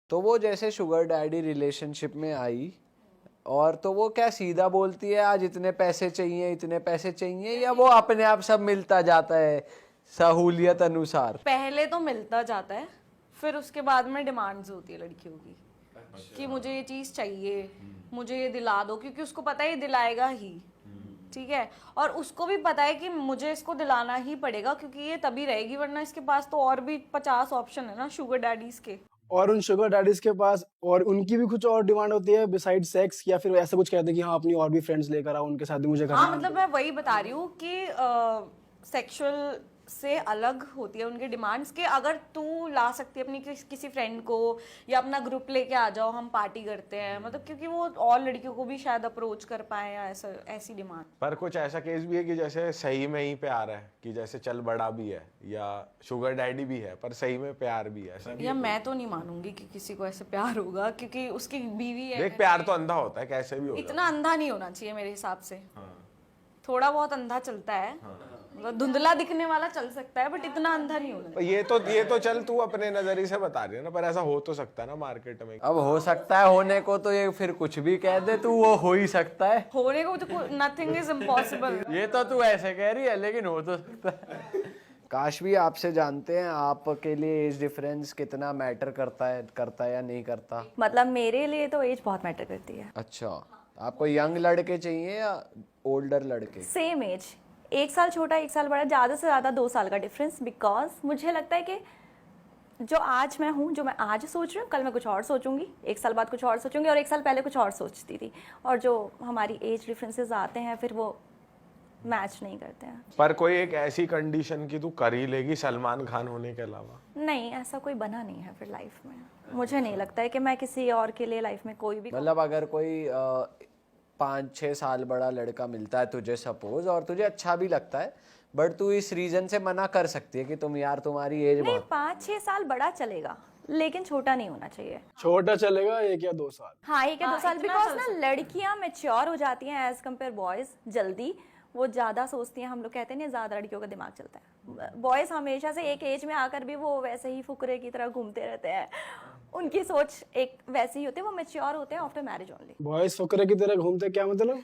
तो वो जैसे शुगर डैडी रिलेशनशिप में आई, और तो वो क्या सीधा बोलती है आज इतने पैसे चाहिए इतने पैसे चाहिए, या वो अपने आप सब मिलता जाता है सहूलियत अनुसार? पहले तो मिलता जाता है, फिर उसके बाद में डिमांड्स होती है लड़कियों की कि मुझे ये चीज चाहिए, मुझे ये दिला दो, क्योंकि उसको पता है ये दिलाएगा ही, ठीक है। और उसको भी पता है कि मुझे इसको दिलाना ही पड़ेगा, क्योंकि ये तभी रहेगी, वरना इसके पास तो और भी 50 ऑप्शन है ना शुगर डैडीज के। और उन शुगर डैडीज के पास और उनकी भी कुछ और डिमांड होती है बिसाइड सेक्स, या फिर ऐसा कुछ कहते हैं कि हाँ अपनी और भी फ्रेंड्स लेकर आओ, उनके साथ भी मुझे करना हाँ है? मतलब मैं वही बता रही हूँ कि सेक्सुअल से अलग होती है उनकी डिमांड्स के। अगर तू ला सकती है अपनी किसी फ्रेंड को, या अपना ग्रुप लेके आ जाओ हम पार्टी करते हैं, मतलब क्योंकि वो और लड़कियों को भी शायद अप्रोच कर पाए, या ऐसा ऐसी डिमांड। पर कुछ ऐसा केस भी है कि जैसे सही में ही प्यार है, कि जैसे चल बड़ा भी है या शुगर डैडी भी है पर सही में प्यार भी है, ऐसा भी या मैं तो नहीं मानूंगी कि किसी को ऐसे प्यार होगा, क्योंकि उसकी बीवी है। देख प्यार तो अंधा होता है, कैसे भी हो इतना अंधा नहीं होना चाहिए मेरे हिसाब से। थोड़ा बहुत अंधा चलता है, मतलब धुंधला दिखने वाला चल सकता है, बट इतना अंधा नहीं होना चाहिए। ये तो चल तू अपने नजरिए से बता रही है ना, पर ऐसा हो तो सकता है ना मार्केट में। अब हो सकता है होने को, तो ये फिर कुछ भी कह दे तू, वो हो ही सकता है। होने को तो नथिंग इज इम्पॉसिबल। ये तो तू ऐसे कह रही है, लेकिन हो तो सकता है। काश भी आपसे जानते हैं आपके लिए एज डिफरेंस कितना मैटर करता है या नहीं करता? मतलब मेरे लिए तो एज बहुत मैटर करती है। अच्छा, आपको यंग लड़के चाहिए या ओल्डर लड़के? सेम एज, 1 साल छोटा 1 साल बड़ा, ज़्यादा से ज़्यादा 2 साल का डिफरेंस। बिकॉज मुझे लगता है कि जो आज मैं हूँ, जो मैं आज सोच रही हूँ, कल मैं कुछ और सोचूंगी, 1 साल बाद कुछ और सोचूंगी, और 1 साल पहले कुछ और सोचती थी। और जो हमारी एज डिफरेंसेस आते हैं फिर वो मैच नहीं करते हैं। पर कोई एक ऐसी कंडीशन की तू कर ही लेगी सलमान खान होने के अलावा? नहीं, ऐसा कोई बना नहीं है फिर लाइफ में। मुझे नहीं लगता है कि मैं किसी और के लिए लाइफ में कोई भी, मतलब अगर कोई 5-6 साल बड़ा लड़का मिलता है तुझे सपोज, और तुझे अच्छा भी लगता है, बट तू इस रीजन से मना कर सकती है कि तुम यार तुम्हारी एज नहीं, बहुत। 5-6 साल बड़ा चलेगा लेकिन छोटा नहीं होना चाहिए। छोटा चलेगा 1 या 2 साल। हाँ, 1 या 2 साल। इतना बिकॉज चल ना सकता लड़कियां मेच्योर हो जाती हैं एज कम्पेयर बॉयज जल्दी। वो ज्यादा सोचती हैं, हम लोग कहते हैं ना ज्यादा लड़कियों का दिमाग चलता है। बॉयज हमेशा से एक एज में आकर भी वो वैसे ही फुकरे की तरह घूमते रहते हैं, उनकी सोच एक वैसी ही होती है, वो मेच्योर होते हैं after marriage only. Boys Phakare की तरह घूमते, क्या मतलब?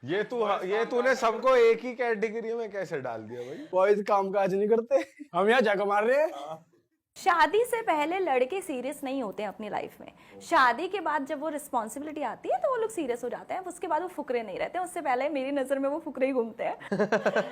ये तूने सबको एक ही कैटेगरी में कैसे डाल दिया भाई? बॉयज काम काज नहीं करते, हम यहाँ जाकर मार रहे हैं। शादी से पहले लड़के सीरियस नहीं होते हैं अपनी लाइफ में। शादी के बाद जब वो रिस्पॉन्सिबिलिटी आती है तो वो लोग सीरियस हो जाते हैं। उसके बाद वो फुकरे नहीं रहते, उससे पहले मेरी नजर में वो फुकरे ही घूमते हैं।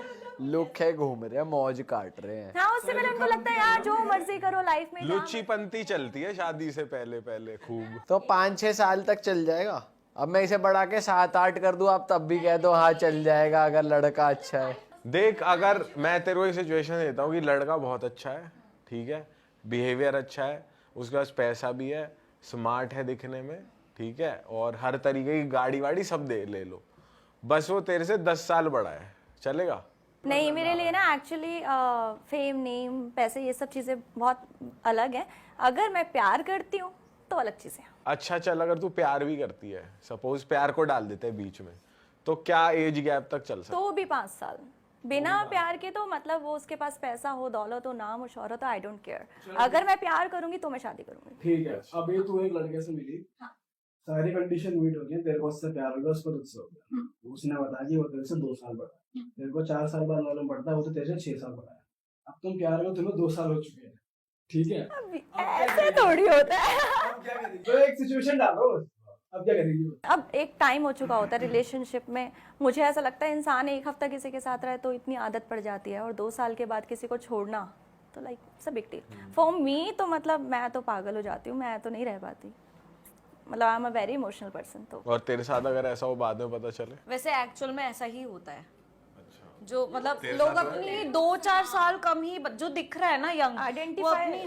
लुक है, घूम रहे हैं, मौज काट रहे हैं। हाँ, उससे पहले उनको लगता है यार जो मर्जी करो लाइफ में। लुच्चीपंती चलती है शादी से पहले खूब। तो 5-6 साल तक चल जाएगा। अब मैं इसे बढ़ा के 7-8 कर दूं, आप तब भी कह दो हाँ चल जाएगा अगर लड़का अच्छा है। देख, अगर मैं तेरे को एक सिचुएशन देता हूँ कि लड़का बहुत अच्छा है, ठीक है, बिहेवियर अच्छा है, उसके पास पैसा भी है, स्मार्ट है दिखने में, ठीक है, और हर तरीके की गाड़ी वाड़ी सब ले लो, बस वो तेरे से 10 साल बड़ा है, चलेगा? नहीं, मेरे लिए ना एक्चुअली फेम, नेम, पैसे, ये सब चीजें बहुत अलग हैं। अगर मैं प्यार करती हूँ तो अलग चीजें हैं। अच्छा चल, अगर तू प्यार भी करती है, सपोज प्यार को डाल देते हैं बीच में, तो क्या एज गैप तक चल सकता है? तो भी 5 साल बिना प्यार के, तो मतलब वो उसके पास पैसा हो, दौलत हो, नाम हो, शोहरत हो, आई डोंट केयर। अगर मैं प्यार करूंगी तो मैं शादी करूंगी। ठीक है, अब ये तू एक लड़के से मिली, सारी कंडीशन मीट हो गई, तेरे को उससे प्यार हो गया, उसको तुझसे हो गया। उसने बताया कि वो तेरे से 2 साल बड़ा है, तेरे को 4 साल बाद मालूम पड़ता है वो तो तेरे से 6 साल बड़ा है। अब तुम प्यार में, तुम्हें 2 साल हो चुके हैं, ठीक है? ऐसे थोड़ी होता है। अब क्या करेगी? तो एक सिचुएशन डालो, अब क्या करेगी? अब एक टाइम हो चुका होता है रिलेशनशिप में। मुझे ऐसा लगता है इंसान 1 हफ्ता किसी के साथ रहे तो इतनी आदत पड़ जाती है, और 2 साल के बाद किसी को छोड़ना तो like it's a big deal for me. तो मतलब मैं तो पागल हो जाती हूँ, मैं तो नहीं रह पाती। मतलब I am a very emotional person. तो और तेरे साथ अगर ऐसा हो बाद में पता चले? वैसे एक्चुअल में ऐसा ही होता है। जो मतलब लोग अपनी 2-4 साल कम ही जो दिख रहा है ना यंग, वो अपनी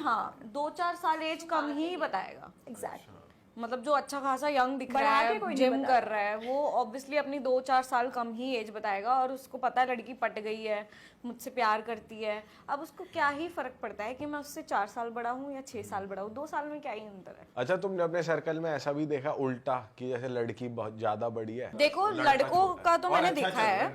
2-4 साल एज कम ही बताएगा। एग्जैक्टली। मतलब जो अच्छा खासा यंग दिख रहा बढ़ा के है, कोई नहीं जिम बता। कर रहा है, वो ऑब्वियसली अपनी 2-4 साल कम ही एज बताएगा, और उसको पता है लड़की पट गई है, मुझसे प्यार करती है। अब उसको क्या ही फर्क पड़ता है कि मैं उससे 4 साल बड़ा हूँ या 6 साल बड़ा हूँ, 2 साल में क्या ही अंतर है। अच्छा, तुमने अपने सर्कल में ऐसा भी देखा उल्टा कि जैसे लड़की बहुत ज्यादा बड़ी है? देखो, लड़कों का तो मैंने देखा है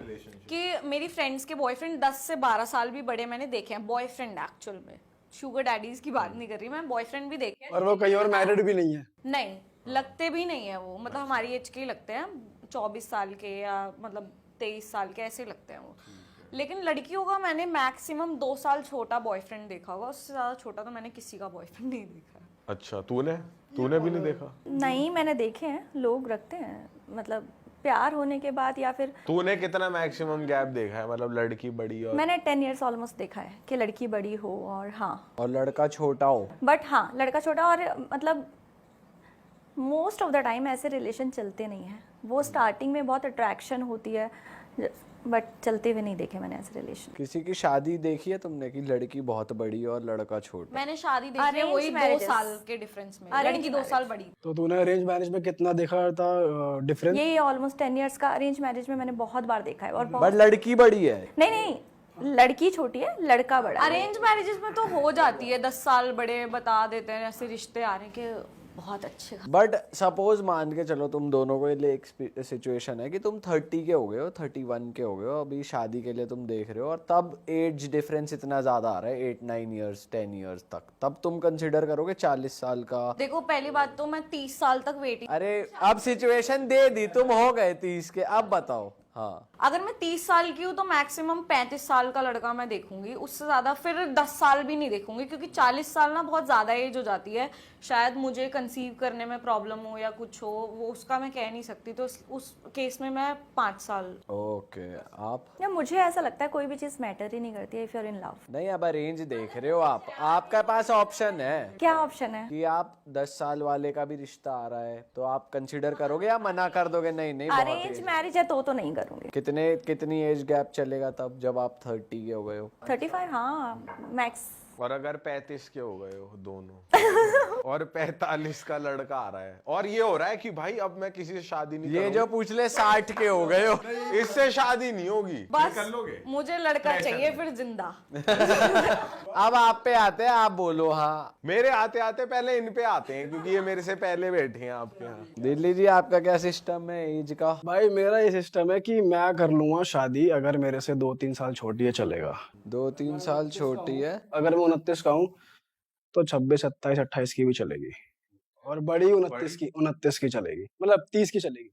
कि मेरी फ्रेंड्स के बॉयफ्रेंड 10 से 12 साल भी बड़े मैंने देखे हैं, बॉयफ्रेंड एक्चुअल में, शुगर डैडीज की बात नहीं कर रही मैं, बॉयफ्रेंड भी देखे हैं। और वो कहीं और मैरिड भी नहीं है। नहीं, लगते भी नहीं है वो, मतलब हमारी एज के ही लगते हैं, 24 साल के या मतलब 23 साल के ऐसे लगते हैं वो। लेकिन लड़कियों का मैंने मैक्सिमम 2 साल छोटा बॉयफ्रेंड देखा होगा, उससे ज्यादा छोटा तो मैंने किसी का बॉयफ्रेंड नहीं देखा है। अच्छा, तूने भी नहीं देखा? नहीं, मैंने देखे हैं, लोग रखते हैं, मतलब प्यार होने के बाद या फिर तूने कितना मैक्सिमम गैप देखा है, मतलब लड़की बड़ी और मैंने 10 इयर्स ऑलमोस्ट देखा है कि लड़की बड़ी हो और हाँ, और लड़का छोटा हो। बट हाँ लड़का छोटा, और मतलब मोस्ट ऑफ द टाइम ऐसे रिलेशन चलते नहीं हैं, वो स्टार्टिंग में बहुत अट्रैक्शन होती है बट चलते हुए नहीं देखे मैंने ऐसे रिलेशन। किसी की शादी देखी है तुमने कि लड़की बहुत बड़ी और लड़का छोटा? मैंने शादी देखी है Arranged वही 2 marriages. साल के डिफरेंस में, Arranged लड़की 2 साल बड़ी। तो तूने अरेंज मैरिज में कितना देखा था डिफरेंस? ये ऑलमोस्ट 10 इयर्स का अरेंज मैरिज में मैंने बहुत बार देखा है और बहुत बट लड़की बड़ी है। नहीं नहीं, लड़की छोटी है, लड़का बड़ा है। अरेंज मैरिजेस में तो हो जाती है, 10 साल बड़े बता देते हैं, ऐसे रिश्ते आ रहे हैं कि बहुत अच्छे। बट सपोज मान के चलो तुम दोनों को लिए एक सिचुएशन है कि तुम 30 के हो गए हो, 31 के हो गए हो, अभी शादी के लिए तुम देख रहे हो और तब एज डिफरेंस इतना ज्यादा आ रहा है 8-9 इयर्स 10 इयर्स तक, तब तुम कंसिडर करोगे 40 साल का? देखो पहली बात तो मैं 30 साल तक वेटिंग, अरे अब सिचुएशन दे दी, तुम हो गए 30 के, अब बताओ। हाँ, अगर मैं 30 साल की हूँ तो मैक्सिमम 35 साल का लड़का मैं देखूंगी, उससे ज्यादा फिर 10 साल भी नहीं देखूंगी, क्योंकि 40 साल ना बहुत ज्यादा एज हो जाती है, शायद मुझे कंसीव करने में प्रॉब्लम हो या कुछ हो, वो उसका मैं कह नहीं सकती, तो उस केस में मैं 5 साल। ओके। आप? या मुझे ऐसा लगता है कोई भी चीज मैटर ही नहीं करती है if you are in love. नहीं, अब अरेंज देख रहे हो आप, आपके पास ऑप्शन है क्या ऑप्शन है? कि आप 10 साल वाले का भी रिश्ता आ रहा है तो आप कंसिडर करोगे या मना कर दोगे? नहीं नहीं, बहुत अरेंज मैरिज है तो नहीं करूंगी। कितनी एज गैप चलेगा तब जब आप 30 के हो गए हो? 35 हाँ मैक्स। और अगर 35 के हो गए हो दोनों और 45 का लड़का आ रहा है और ये हो रहा है कि भाई अब मैं किसी से शादी नहीं ये करूंगा, जो पूछ ले 60 के हो गए हो, इससे शादी नहीं होगी, बस कर लोगे? मुझे लड़का चाहिए फिर जिंदा। अब आप पे आते हैं, आप बोलो। हाँ, मेरे आते आते पहले इन पे आते हैं क्योंकि ये मेरे से पहले बैठे हैं आपके यहाँ। दिल्ली जी आपका क्या सिस्टम है एज का? भाई मेरा ये सिस्टम है कि मैं कर लूंगा शादी अगर मेरे से 2-3 साल छोटी है, चलेगा। 2-3 साल छोटी है? अगर मैं 29 का हूँ तो 26, 27, 28 की भी चलेगी, और बड़ी 29 की चलेगी, मतलब 30 की चलेगी।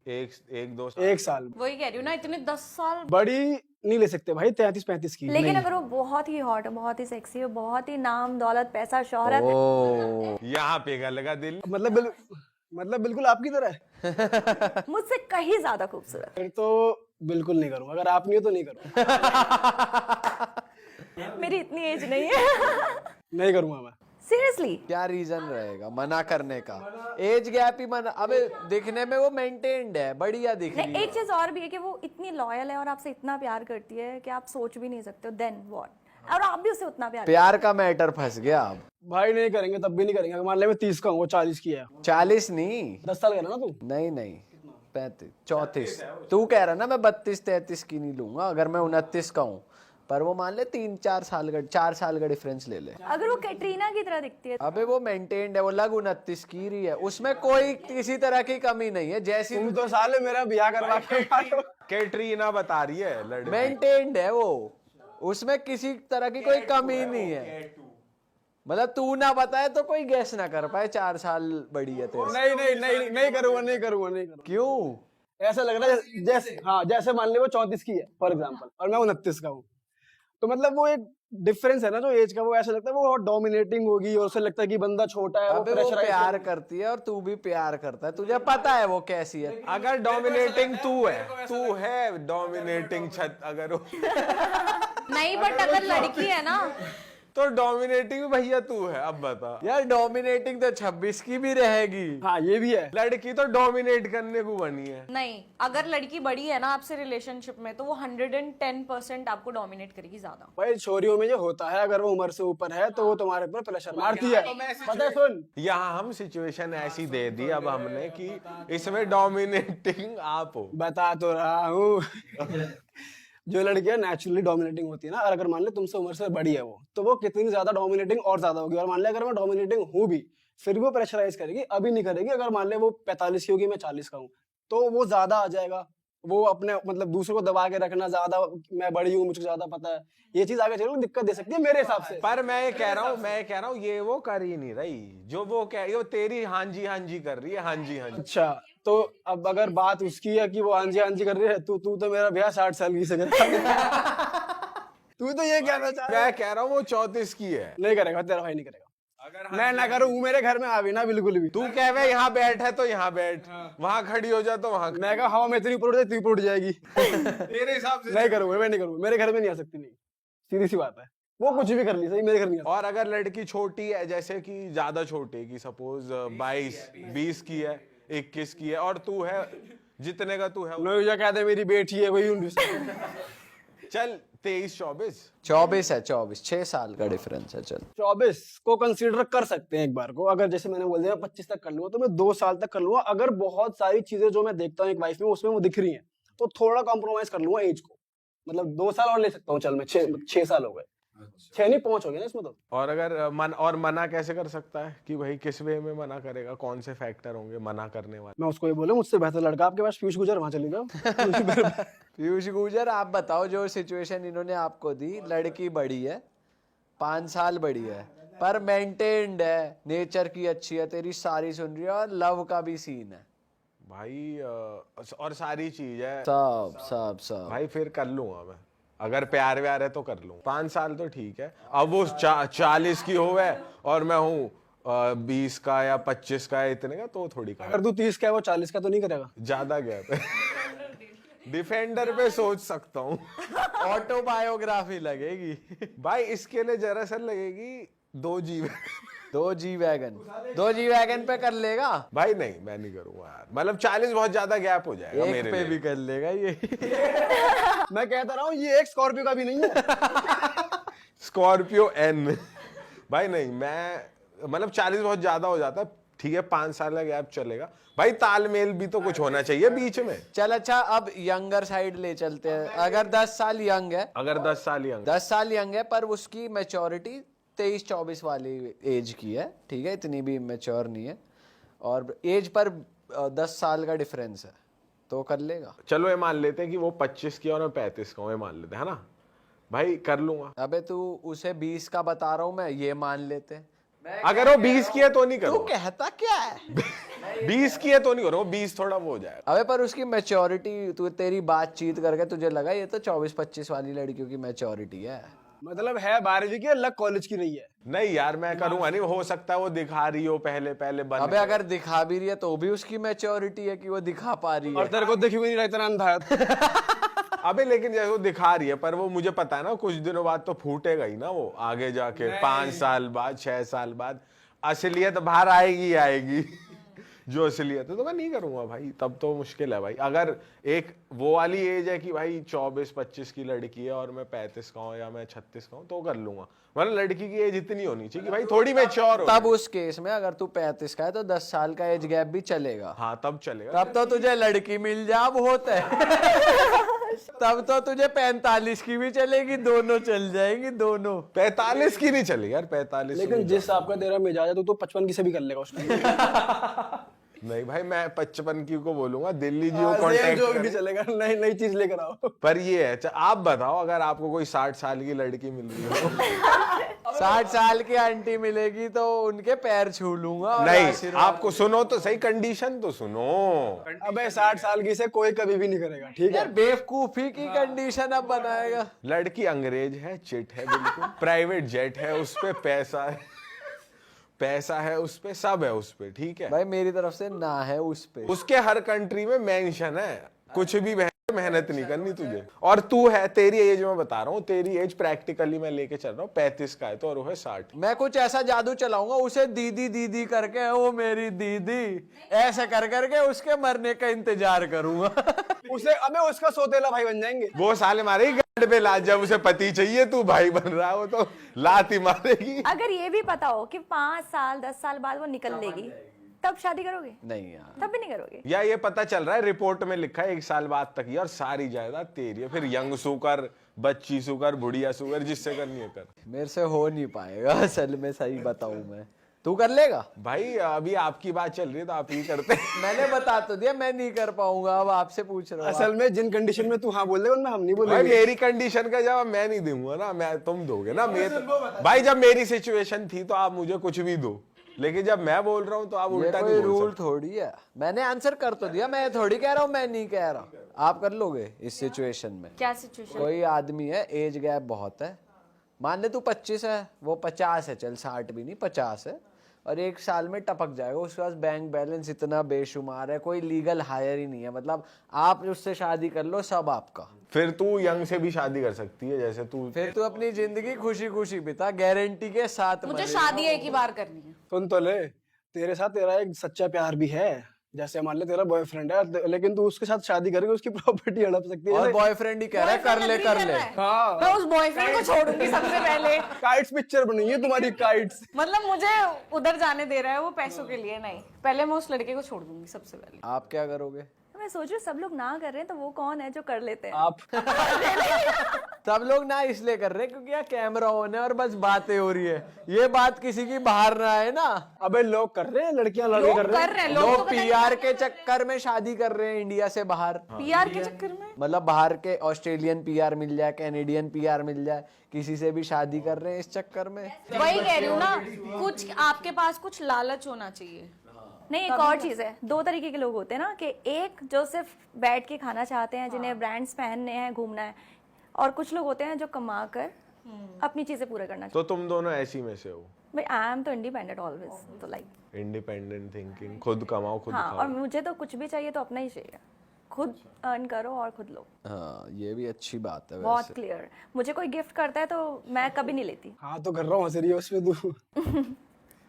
एक दो साल। 1 साल वही कह रही हूँ ना, इतने 10 साल बड़ी नहीं ले सकते भाई, 33-35 की लेकिन नहीं। अगर वो बहुत ही हॉट है, बहुत ही सेक्सी है, बहुत ही नाम दौलत पैसा शोहरत, ओ, यहाँ पे लगा दिल। मतलब बिल्कुल आपकी तरह है। मुझसे कहीं ज्यादा खूबसूरत। फिर तो बिल्कुल नहीं करूंगा, अगर आप नहीं हो तो नहीं करूंगा। मेरी इतनी एज नहीं है। नहीं करूंगा मैं। सीरियसली। क्या रीजन रहेगा मना करने का? एज गैप ही मना? अबे दिखने में वो मेंटेन्ड है, बढ़िया दिख रही नहीं, है। एक चीज और भी है कि वो इतनी लॉयल है और आपसे इतना प्यार करती है कि आप सोच भी नहीं सकते हो देन व्हाट, और आप भी उसे उतना प्यार प्यार का मैटर फंस गया अब। भाई नहीं करेंगे, तब भी नहीं करेंगे। अगर मान ले मैं 30 का हूँ, वो 40 की है। 40 नहीं, 10 साल का ना तू। नहीं नहीं, 35 34। तू कह रहा ना मैं 32-33 की नहीं लूंगा अगर मैं 29 का हूँ, पर वो मान ले 3-4 साल का 4 साल का डिफरेंस ले ले। अगर वो कैटरीना की तरह दिखती है अबे वो मेंटेन्ड है, वो लग 29 की रही है, उसमें कोई किसी तरह की कमी नहीं है, जैसी तुम तो साले मेरा ब्याह करवा के कैटरीना बता रही है लड़की। मेंटेन्ड है वो, उसमें किसी तरह की कोई कमी नहीं है। मतलब तू ना बताए तो कोई गैस ना कर पाए 4 साल बड़ी है तेरे से। नहीं करूंगा। क्यों? ऐसा लग रहा है जैसे मान ले वो 34 की है फॉर एग्जांपल और मैं 29 का हूँ, तो मतलब वो एक डिफरेंस है ना जो एज का, वो ऐसा लगता है वो डोमिनेटिंग होगी और उसे लगता है कि बंदा छोटा है, वो अबे वो प्रेशराइज प्यार करती है और तू भी प्यार करता है, तुझे पता है वो कैसी है। अगर डोमिनेटिंग तू है डोमिनेटिंग छत अगर वो नहीं, बट अगर लड़की है ना, तो डोमिनेटिंग भैया तू है। अब बता यार डोमिनेटिंग तो 26 की भी रहेगी। हाँ ये भी है। लड़की तो डोमिनेट करने को बनी है। नहीं, अगर लड़की बड़ी है ना आपसे रिलेशनशिप में, तो वो 110% आपको डोमिनेट करेगी ज्यादा। भाई छोरियों में ये होता है, अगर वो उम्र से ऊपर है तो वो तुम्हारे ऊपर प्रेशर मारती है। पता है, सुन यहाँ हम सिचुएशन ऐसी दे दी अब हमने कि इसमें डोमिनेटिंग आप हो। बता तो रहा हूँ। जो लड़कियां नेचुरली डोमिनेटिंग होती है ना, और अगर मान ले तुमसे उम्र से बड़ी है वो, तो वो कितनी ज्यादा डोमिनेटिंग और ज्यादा होगी। और मान ले अगर मैं डोमिनेटिंग हूँ भी, फिर भी वो प्रेशराइज करेगी, अभी नहीं करेगी। अगर मान ले वो 45 की होगी, मैं 40 का हूँ, तो वो ज्यादा आ जाएगा, वो अपने मतलब दूसरों को दबा के रखना, ज्यादा मैं बड़ी हूँ, मुझे ज्यादा पता है, ये चीज आगे चलो दिक्कत दे सकती है मेरे हिसाब से। पर मैं ये कह रहा हूँ ये वो कर ही नहीं रही जो वो कह रही, वो तेरी हाँ जी कर रही है, हाँ जी। अच्छा, तो अब अगर बात उसकी है कि वो हाँ जी कर रही है, तू तो मेरा ब्याह 60 साल की से करेगा। तू तो ये कहना चाह रहा है। मैं कह रहा हूँ वो 34 की है। नहीं करेगा, तेरा भाई नहीं करेगा। अगर मैं ना करूँ, मेरे घर में आवी ना बिल्कुल भी। तू कह वे यहाँ बैठ है तो यहाँ बैठ, वहां खड़ी हो जा तो वहां। मैं कहा हवा में इतनी ऊपर उठ जाए, तू ऊपर उठ जाएगी। तेरे हिसाब से नहीं करूँगा, मैं नहीं करूँगा, मेरे घर में नहीं आ सकती, नहीं, सीधी सी बात है। वो कुछ भी कर ली सही, मेरे घर नहीं आ सकती। और अगर लड़की छोटी है, जैसे कि ज्यादा छोटी की, सपोज 22-20 की है, 21 की है, और तू है जितने का तू है, लोग जो कहते हैं मेरी बेटी है वही चल 23-24 24 है, 24, 6 साल का डिफरेंस है। चल 24 को कंसीडर कर सकते हैं एक बार को। अगर जैसे मैंने बोल दिया 25 तक कर लूंगा, तो मैं 2 साल तक कर लूंगा। अगर बहुत सारी चीजें जो मैं देखता हूँ एक वाइफ में, उसमें वो दिख रही हैं, तो थोड़ा कॉम्प्रोमाइज कर लूंगा एज को। मतलब 2 साल और ले सकता हूँ, चल मैं 6 साल हो गए, 6 नहीं 5 हो गए ना इसमें तो। और अगर मना कैसे कर सकता है कि भाई किस वे में मना करेगा, कौन से फैक्टर होंगे मना करने वाले? मैं उसको ये बोला, मुझसे बेहतर लड़का आपके पास पीयूष गुजर, वहां चली जाओ। पीयूष गुजर, आप बताओ जो सिचुएशन इन्होंने आपको दी, लड़की बड़ी है, 5 साल बड़ी है, पर मेंटेन्ड है, नेचर की अच्छी है, तेरी सारी सुन रही है, और लव का भी सीन है भाई और सारी चीज है, सब भाई फिर कर लूंगा मैं। अगर प्यार व्यार है तो कर लूँ। 5 साल तो ठीक है। अब वो 40 की हो है और मैं हूँ 20 का या 25 का, इतने का तो थोड़ी का। अगर तू 30 का है, वो 40 का तो नहीं करेगा। ज्यादा गैप है। डिफेंडर पे सोच सकता हूँ। ऑटोबायोग्राफी लगेगी भाई इसके लिए जरा सा लगेगी 2G वैगन पे कर लेगा भाई नहीं, मैं नहीं करूंगा यार, मतलब 40 बहुत ज्यादा गैप हो जाएगा एक मेरे पे लिए। भी कर लेगा ये। मैं कहता रहा हूँ ये एक स्कॉर्पियो का भी नहीं है। Scorpio N. भाई नहीं, मैं मतलब 40 बहुत ज्यादा हो जाता है, ठीक है 5 साल का गैप चलेगा भाई, तालमेल भी तो कुछ होना चाहिए बीच में। चल अच्छा, अब यंगर साइड ले चलते हैं। अगर 10 साल यंग है, अगर 10 साल यंग, 10 साल यंग है, पर उसकी मैच्योरिटी 23-24 वाली एज की है, ठीक है, इतनी भी मैच्योर नहीं है, और एज पर 10 साल का डिफरेंस है, तो कर लेगा। चलो ये मान लेते हैं कि वो 25 की और मैं 35 का हूँ, ये मान लेते हैं, है ना भाई, कर लूंगा। अबे तू उसे 20 का बता रहा हूँ मैं, ये मान लेते हैं। अगर वो 20 की है तो नहीं तू करूंगा, कहता क्या है? 20 की है तो नहीं करूंगा, 20 थोड़ा वो हो जाएगा। अबे पर उसकी मैच्योरिटी, तू तेरी बातचीत करके तुझे लगा ये तो 24-25 वाली लड़कियों की मैच्योरिटी है। मतलब है 12वीं की, अलग कॉलेज की नहीं है। नहीं यार मैं करूंगा नहीं, हो सकता है वो दिखा रही हो पहले बन अबे अगर दिखा भी रही है तो भी उसकी मैच्योरिटी है कि वो दिखा पा रही और है। तेरे को दिख भी नहीं रहा, इतना अंधा है। अबे लेकिन जैसे वो दिखा रही है, पर वो मुझे पता है ना कुछ दिनों बाद तो फूटेगा ही ना वो, आगे जाके 5 साल बाद 6 साल बाद असलियत बाहर आएगी। जो असलियत है तो मैं नहीं करूंगा भाई, तब तो मुश्किल है भाई। अगर एक वो वाली एज है कि भाई 24-25 की लड़की है और मैं 35 का हूँ या मैं 36 का हूँ, तो कर लूंगा। मतलब लड़की की एज इतनी होनी चाहिए कि भाई थोड़ी मैच्योर हो। तब उस केस में अगर तू 35 का है तो 10 साल का एज गैप भी चलेगा। हाँ तब चलेगा। तब तो तुझे लड़की मिल जा, अब होता है। तब तो तुझे 45 की भी चलेगी, दोनों चल जाएंगी, दोनों। 45 की नहीं चलेगी यार, 45। लेकिन जिस आपका तेरा मिजाज है, तो 55 की से भी कर लेगा उसको। नहीं भाई मैं 55 की को बोलूंगा, दिल्ली जी को जो कांटेक्ट भी चलेगा, नई चीज लेकर आओ। पर ये है, आप बताओ अगर आपको कोई 60 साल की लड़की मिल रही हो 60 साल की आंटी मिलेगी तो उनके पैर छू लूंगा और नहीं, आशीर्वाद। आपको सुनो तो सही, कंडीशन तो सुनो। अबे 60 साल की से कोई कभी भी नहीं करेगा, ठीक यार है। बेवकूफी की कंडीशन अब बनाएगा। लड़की अंग्रेज है, चिट है बिल्कुल, प्राइवेट जेट है, उस पे पैसा है उस पे, सब है उस पे, ठीक है भाई मेरी तरफ से ना है उस पे। उसके हर कंट्री में मेंशन है, कुछ भी मेहनत नहीं करनी तुझे। और तू है, तेरी एज में बता रहा हूँ, तेरी एज प्रैक्टिकली मैं लेके चल रहा हूँ 35 का है तो, और वो है 60। मैं कुछ ऐसा जादू चलाऊंगा उसे दीदी दीदी करके, वो मेरी दीदी ऐसे कर करके उसके मरने का इंतजार करूंगा। उसे अबे उसका सोतेला भाई बन जाएंगे। वो साले मारेगी गाड़ पे लात, जब उसे पति चाहिए तू भाई बन रहा है, वो तो लात ही मारेगी। अगर ये भी पता हो कि 5 साल 10 साल बाद वो निकल लेगी, तब शादी करोगे? नहीं यार, तब भी नहीं करोगे? या ये पता चल रहा है रिपोर्ट में लिखा है 1 साल बाद तक ही, और सारी जायदाद तेरी है, फिर यंग सुकर, बच्ची सुकर, बुढ़िया सुकर, जिससे करनी है कर। मेरे से हो नहीं पाएगा असल में, सही बताऊं मैं। तू कर लेगा? भाई अभी आपकी बात चल रही है तो आप ही करते हैं। मैंने बता तो दिया मैं नहीं कर पाऊंगा, अब आपसे पूछ रहा हूँ। असल में जिन कंडीशन में तू हाँ बोल देगा उनमें हम नहीं भाई बोलेंगे। मेरी कंडीशन का जवाब मैं नहीं दूंगा ना, मैं तुम दोगे ना। भाई जब मेरी सिचुएशन थी तो आप मुझे कुछ भी दो, लेकिन जब मैं बोल रहा हूँ तो आप ये उल्टा कोई नहीं बोल रूल थोड़ी है। मैंने आंसर कर तो दिया, मैं थोड़ी कह रहा हूँ मैं नहीं कह रहा। आप कर लोगे इस सिचुएशन में? क्या सिचुएशन? कोई आदमी है, एज गैप बहुत है, मान ले तू 25 है, वो 50 है, चल 60 भी नहीं 50 है, और 1 साल में टपक जाएगा। उसके पास बैंक बैलेंस इतना बेशुमार है, कोई लीगल हायर ही नहीं है, मतलब आप उससे शादी कर लो सब आपका। फिर तू यंग से भी शादी कर सकती है, जैसे तू। फिर तू अपनी जिंदगी खुशी खुशी बिता, गारंटी के साथ। मुझे शादी एक ही बार करनी है। सुन तो ले, तेरे साथ तेरा एक सच्चा प्यार भी है। जैसे मान ले तेरा बॉयफ्रेंड है, लेकिन तू उसके साथ शादी करके उसकी प्रॉपर्टी हड़प सकती है। और बॉयफ्रेंड ही कह रहा है कर ले कर ले। हाँ, मैं उस बॉयफ्रेंड को छोड़ूंगी सबसे पहले। काइट्स पिक्चर बनी है तुम्हारी, काइट्स। मतलब मुझे उधर जाने दे रहा है वो पैसों के लिए, नहीं, पहले मैं उस लड़के को छोड़ दूंगी सबसे पहले। आप क्या करोगे? मैं सोच रही हूँ सब लोग ना कर रहे हैं तो वो कौन है जो कर लेते हैं? आप सब लोग ना इसलिए कर रहे हैं क्योंकि यहाँ कैमरा ऑन है और बस बातें हो रही है, ये बात किसी की बाहर ना आए ना। अबे लोग कर रहे हैं, लड़कियां लड़के कर रहे हैं। कर रहे हैं लोग, लोग तो पता नहीं पीआर के चक्कर में शादी कर रहे हैं इंडिया से बाहर। पीआर के चक्कर में। मतलब बाहर के ऑस्ट्रेलियन पीआर मिल जाए, कैनेडियन पीआर मिल जाए, किसी से भी शादी कर रहे हैं इस चक्कर में। वही कह रही हूँ ना, कुछ आपके पास कुछ लालच होना चाहिए। नहीं, एक और चीज है, 2 तरीके के लोग होते हैं ना, कि एक जो सिर्फ बैठ के खाना चाहते हैं, जिन्हें ब्रांड्स पहनने हैं, घूमना है, और कुछ लोग होते हैं जो कमा कर अपनी चीजें पूरा करना चाहते तो तुम दोनों ऐसी में से हो? हैं। भाई आई एम तो इंडिपेंडेंट ऑलवेज, तो लाइक इंडिपेंडेंट थिंकिंग, खुद कमाओ खुद हाँ, खाओ। और मुझे तो कुछ भी चाहिए तो अपना ही चाहिए, खुद अर्न करो और खुद लो। हाँ, ये भी अच्छी बात है बहुत वैसे। क्लियर। मुझे कोई गिफ्ट करता है तो मैं कभी नहीं लेती। हाँ तो कर रहा हूँ, हंस रही है उसमें तू।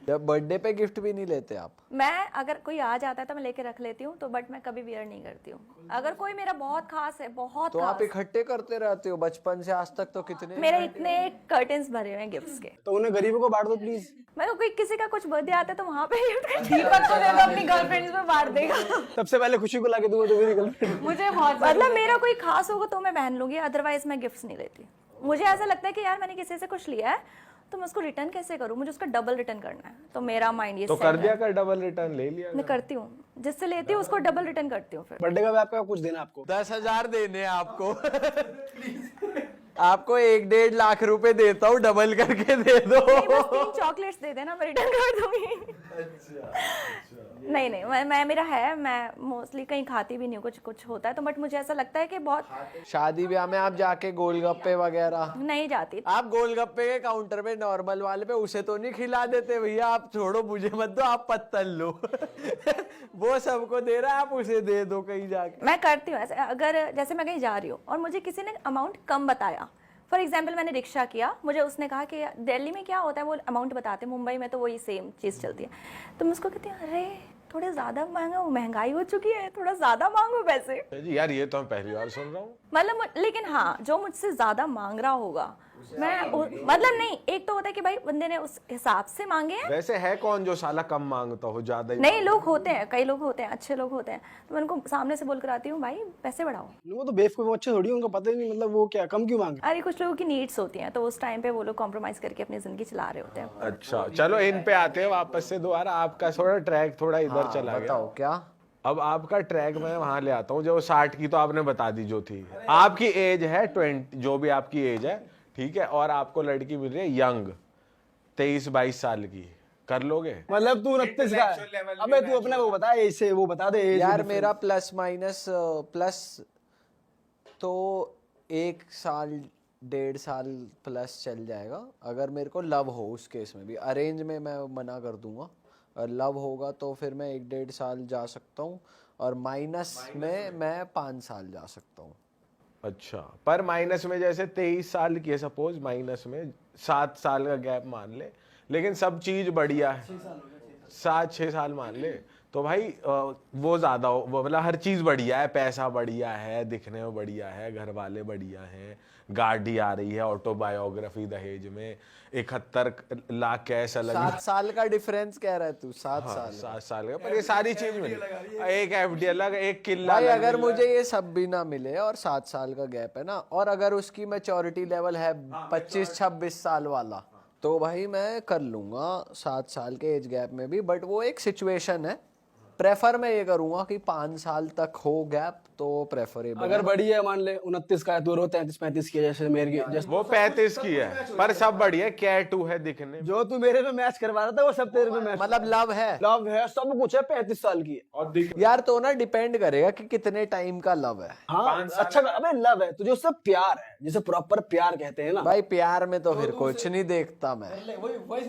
जब बर्थडे पे गिफ्ट भी नहीं लेते आप? मैं अगर कोई आ जाता है तो मैं लेके रख लेती हूँ, तो बट मैं कभी वियर नहीं करती हूँ। अगर कोई मेरा बहुत खास है, बहुत तो आप खास, इकट्ठे करते रहते हो बचपन से आज तक, तो कितने? मेरे इतने कर्टन्स भरे हुए हैं गिफ्ट्स के। तो उन्हें गरीबों को बांट दो प्लीज। मैं कोई किसी का कुछ बर्थडे आता है तो वहां पे गिफ्ट करती दीपक को दे दो, अपनी गर्लफ्रेंड्स में बांट देगा। सबसे पहले खुशी को लाके दूंगा तो मेरी गर्लफ्रेंड। मुझे बहुत मतलब मेरा कोई खास होगा तो मैं पहन लूंगी, अदरवाइज मैं गिफ्ट्स नहीं लेती। मुझे ऐसा लगता है कि यार मैंने किसी से कुछ लिया है तो मैं उसको रिटर्न कैसे करूं, मुझे उसका डबल रिटर्न करना है। तो मेरा माइंड ये तो set कर है। दिया कर, डबल रिटर्न ले लिया मैं करती हूँ, जिससे लेती हूँ उसको डबल रिटर्न करती हूँ फिर। बर्थडे का भी आपका कुछ देना आपको। 10,000 देने हैं आपको। आपको 1-1.5 लाख रुपए देता हूँ, डबल करके दे दो। नहीं, बस 3 चॉकलेट्स दे देना, मैं रिटर्न कर दूंगी। नहीं नहीं, मैं मेरा है, मैं मोस्टली कहीं खाती भी नहीं हूँ, कुछ कुछ होता है तो, बट मुझे ऐसा लगता है कि बहुत शादी ब्याह में आप जाके गोलगप्पे वगैरह, नहीं जाती। आप गोलगप्पे के काउंटर पे नॉर्मल वाले पे उसे तो नहीं खिला देते भैया, आप छोड़ो मुझे मत दो, आप पत्तल लो। वो सबको दे रहा है, आप उसे दे दो कहीं जाके। मैं करती हूँ ऐसे, अगर जैसे मैं कहीं जा रही हूँ और मुझे किसी ने अमाउंट कम बताया, फॉर एग्जाम्पल मैंने रिक्शा किया, मुझे उसने कहा कि दिल्ली में क्या होता है वो अमाउंट बताते हैं, मुंबई में तो वही सेम चीज़ चलती है, तो मैं उसको कहती हूँ अरे थोड़े ज़्यादा महंगा, महंगाई हो चुकी है, थोड़ा ज़्यादा मांगो पैसे। जी यार, ये तो मैं पहली बार सुन रहा हूँ। मतलब लेकिन हाँ, जो मुझसे ज़्यादा मांग रहा होगा मतलब नहीं, एक तो होता है कि भाई बंदे ने उस हिसाब से मांगे हैं। वैसे है कौन जो साला कम मांगता हो, ज्यादा ही? नहीं, लोग होते हैं, कई लोग होते हैं, अच्छे लोग होते हैं, तो मैं उनको सामने से बोल कर आती हूँ भाई पैसे बढ़ाओ। वो तो बेवकूफ, वो अच्छे थोड़ी, उनको पता ही नहीं, मतलब वो क्या कम क्यों मांग। अरे कुछ लोगों की नीड्स होती हैं तो उस टाइम पे वो लोग कॉम्प्रोमाइज करके अपनी जिंदगी चला रहे होते हैं। अच्छा चलो इन पे आते हैं वापस से दोबारा। आपका थोड़ा ट्रैक थोड़ा इधर चला गया। बताओ क्या? अब आपका ट्रैक मैं वहां ले आता हूँ। जो 60 की तो आपने बता दी जो थी। आपकी एज है 20, जो भी आपकी एज है, ठीक है, और आपको लड़की मिल रही है यंग 23-22 साल की, कर लोगे? मतलब तू 29 का है। अबे तू अपना वो बता, एज से वो बता दे। एज यार मेरा प्लस माइनस प्लस तो 1 साल 1.5 साल प्लस चल जाएगा, अगर मेरे को लव हो। उस केस में भी अरेंज में मैं मना कर दूंगा, और लव होगा तो फिर मैं 1-1.5 साल जा सकता हूँ, और माइनस में मैं 5 साल जा सकता हूँ। अच्छा, पर माइनस में जैसे 23 साल की है सपोज, माइनस में 7 साल का गैप मान ले, लेकिन सब चीज बढ़िया है, 7-6 साल मान ले, तो भाई वो ज्यादा हो, वो मतलब हर चीज बढ़िया है, पैसा बढ़िया है, दिखने में बढ़िया है, घर वाले बढ़िया हैं, गाड़ी आ रही है, ऑटोबायोग्राफी दहेज में, 71 लाख कैश अलग। 7 साल का डिफरेंस कह रहा है तू? 7 हाँ, साल 7 साल का, पर ये सारी चीज मिली, एक एफडी अलग, एक किला भाई। अलग अगर मिल रहा मुझे ये सब भी ना मिले और 7 साल का गैप है ना, और अगर उसकी मैच्योरिटी लेवल है 25-26 साल वाला, तो भाई मैं कर लूंगा 7 साल के एज गैप में भी, बट वो एक सिचुएशन है। प्रेफर मैं ये करूंगा कि 5 साल तक हो गैप तो प्रेफरेबल। अगर बड़ी है मान ले 29 का है, तो 33-35 की है, जैसे मेरे की जैसे वो 35 की है, पर सब बढ़िया कैटू है दिखने में। जो तू मेरे में मैच करवा रहा था वो सब तेरे में मैच, मतलब लव है, लव है, सब कुछ है, 35 साल की है। और यार तो ना डिपेंड करेगा कि कितने टाइम का लव है। हाँ अच्छा, अबे लव है तुझे उससे प्यार है, जिसे प्रॉपर प्यार कहते हैं ना। भाई प्यार में तो फिर कुछ नहीं देखता मैं,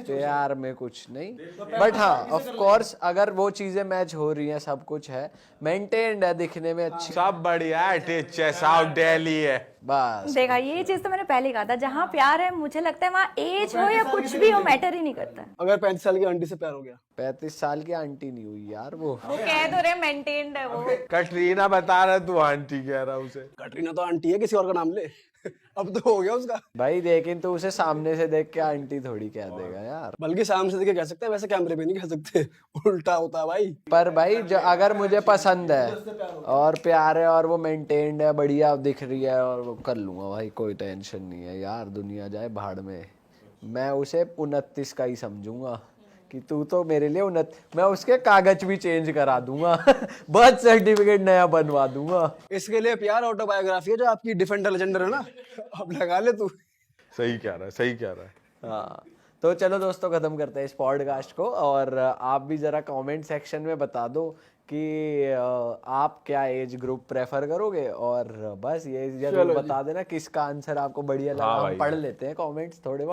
प्यार में कुछ नहीं, बट हाँ ऑफ कोर्स अगर वो चीजें मैच हो रही हैं, सब कुछ है, मेंटेन्ड है, दिखने में अच्छी, सब बढ़िया है, टिच है, साउथ दिल्ली है, बस। देखा, ये चीज तो मैंने पहले कहा था, जहाँ प्यार है मुझे लगता है वहाँ एज हो या कुछ भी हो मैटर ही नहीं करता। अगर 35 साल की आंटी से प्यार हो गया, 35 साल की आंटी नहीं हुई यार वो कह तो रहे मेंटेन्ड है वो। कटरीना बता रहा तू आंटी कह रहा उसे। कटरीना तो आंटी है, किसी और का नाम ले। अब तो हो गया उसका। भाई लेकिन तू उसे सामने से देख के आंटी थोड़ी कह देगा यार। बल्कि सामने से देख के कह सकते हैं, वैसे कैमरे पे नहीं कह सकते, उल्टा होता है भाई। पर भाई जो अगर मुझे पसंद है और प्यार है और वो मेंटेन्ड है, बढ़िया दिख रही है, और वो कर लूंगा भाई, कोई टेंशन नहीं है यार, दुनिया जाए भाड़ में। मैं उसे 29 का ही समझूंगा कि तू तो मेरे लिए मैं उसके कागज भी चेंज करा दूंगा बर्थ सर्टिफिकेट नया बनवा दूंगा। इसके लिए प्यार ऑटोबायोग्राफी है जो आपकी डिफेंडर लेजेंडर है ना, अब लगा ले तू। सही कह रहा है, सही कह रहा है। हाँ तो चलो दोस्तों, खत्म करते हैं इस पॉडकास्ट को, और आप भी जरा कमेंट सेक्शन में बता दो कि आप क्या एज ग्रुप प्रेफर करोगे, और बस ये जरूर बता देना किसका आंसर आपको बढ़िया लगा। हाँ हम भाई। पढ़ लेते हैं कमेंट्स थोड़े बहुत।